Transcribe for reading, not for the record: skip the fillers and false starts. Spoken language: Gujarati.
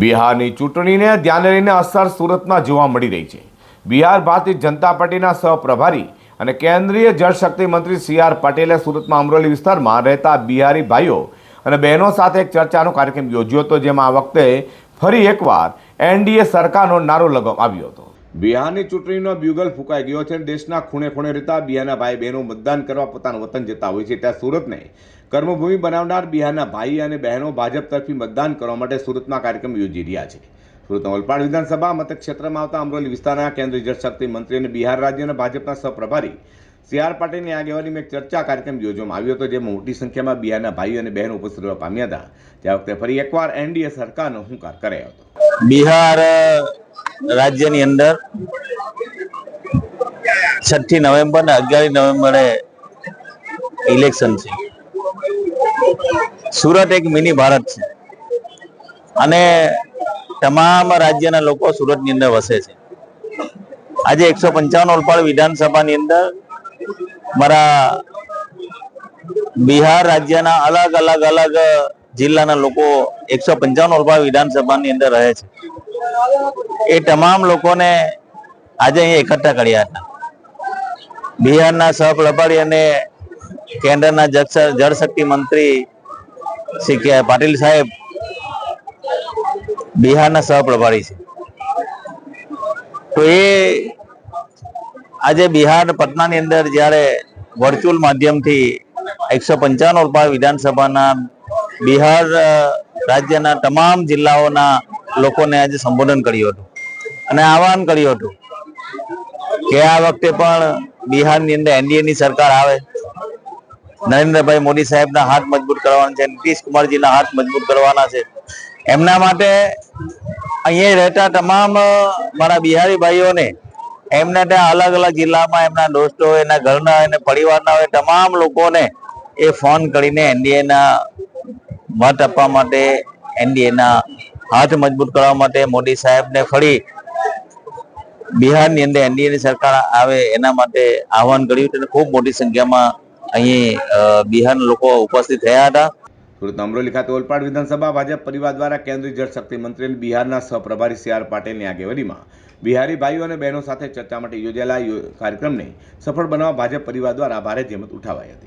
બિહારની ચૂંટણીને ધ્યાને લઈને અસર સુરતમાં જોવા મળી રહી છે। બિહાર ભારતીય જનતા પાર્ટીના સહપ્રભારી અને કેન્દ્રીય જળશક્તિ મંત્રી સી.આર. પટેલે સુરતમાં અમરોલી વિસ્તારમાં રહેતા બિહારી ભાઈઓ અને બહેનો સાથે એક ચર્ચાનો કાર્યક્રમ યોજ્યો હતો, જેમાં આ વખતે ફરી એકવાર એનડીએ સરકારનો નારો લગાવવામાં આવ્યો હતો। બિહારની ચૂંટણીનો બ્યુગલ ફૂંકાઈ ગયો છે। દેશના ખૂણે ખૂણે રહેતા બિહારના ભાઈ બહેનો મતદાન કરવા પોતાનું વતન જતા હોય છે, ત્યાં સુરતને કર્મભૂમિ બનાવનાર બિહારના ભાઈ અને બહેનો ભાજપ તરફી મતદાન કરવા માટે સુરતમાં કાર્યક્રમ યોજી રહ્યા છે। સુરતના ઓલપાડ વિધાનસભા મતક્ષેત્રમાં આવતા અમરોલી વિસ્તારના કેન્દ્રીય જળશક્તિ મંત્રી અને બિહાર રાજ્યના ભાજપના સહપ્રભારી સી.આર. પાટીલની આગેવાનીમાં એક ચર્ચા કાર્યક્રમ યોજવામાં આવ્યો હતો, જેમાં મોટી સંખ્યામાં બિહારના ભાઈઓ અને બહેનો ઉપસ્થિત રહેવા પામ્યા હતા। તે વખતે ફરી એકવાર એનડીએ સરકારનો હુંકાર કરાયો હતો। બિહાર રાજ્યની અંદર 6 નવેમ્બર ને 11 નવેમ્બરે ઇલેક્શન છે। સુરત એક મિની ભારત છે અને તમામ રાજ્યના લોકો સુરતની અંદર વસે છે। આજે 155 ઓલપાડ વિધાનસભાની અંદર મારા બિહાર રાજ્યના અલગ જિલ્લાના લોકો 155 ઓલપાડ વિધાનસભાની અંદર રહે છે। એ તમામ લોકોને આજે અહીં એકઠા કર્યા હતા। બિહારના સહપ્રભારી અને કેન્દ્રના જળશક્તિ મંત્રી શ્રી કે પાટીલ સાહેબ બિહારના સહપ્રભારી છે। તો એ આજે બિહાર પટનાની અંદર જ્યારે વર્ચ્યુઅલ માધ્યમથી 155 ઓલપાડ વિધાનસભાના બિહાર રાજ્યના તમામ જિલ્લાઓના લોકોને આજે સંબોધન કર્યું હતું અને આહવાન કર્યું હતું કે આ વખતે પણ બિહારની અંદર એનડીએની સરકાર આવે, નરેન્દ્રભાઈ મોદી સાહેબના હાથ મજબૂત કરવાના છે, નીતિશ કુમારજીના હાથ મજબૂત કરવાના છે। એમના માટે અહીંયા રહેતા તમામ મારા બિહારી ભાઈઓને એમના ત્યાં અલગ જિલ્લામાં એમના દોસ્તો, એના ઘરના, એને પરિવારના હોય તમામ લોકોને એ ફોન કરીને એનડીએના મત આપવા માટે, એનડીએના હાથ મજબૂત કરવા માટે, મોદી સાહેબને ફરી બિહારની અંદર એનડીએની સરકાર આવે એના માટે આહવાન કર્યું હતું। ખૂબ મોટી સંખ્યામાં અહીં બિહારના લોકો ઉપસ્થિત થયા હતા। સુરતના અમરોલી ખાતે ઓલપાડ વિધાનસભા ભાજપ પરિવાર દ્વારા કેન્દ્રીય જળશક્તિ મંત્રી અને બિહારના સહપ્રભારી સી.આર. પાટીલની આગેવાનીમાં બિહારી ભાઈઓ અને બહેનો સાથે ચર્ચા માટે યોજાયેલા કાર્યક્રમને સફળ બનાવવા ભાજપ પરિવાર દ્વારા ભારે જહેમત ઉઠાવાઈ હતી।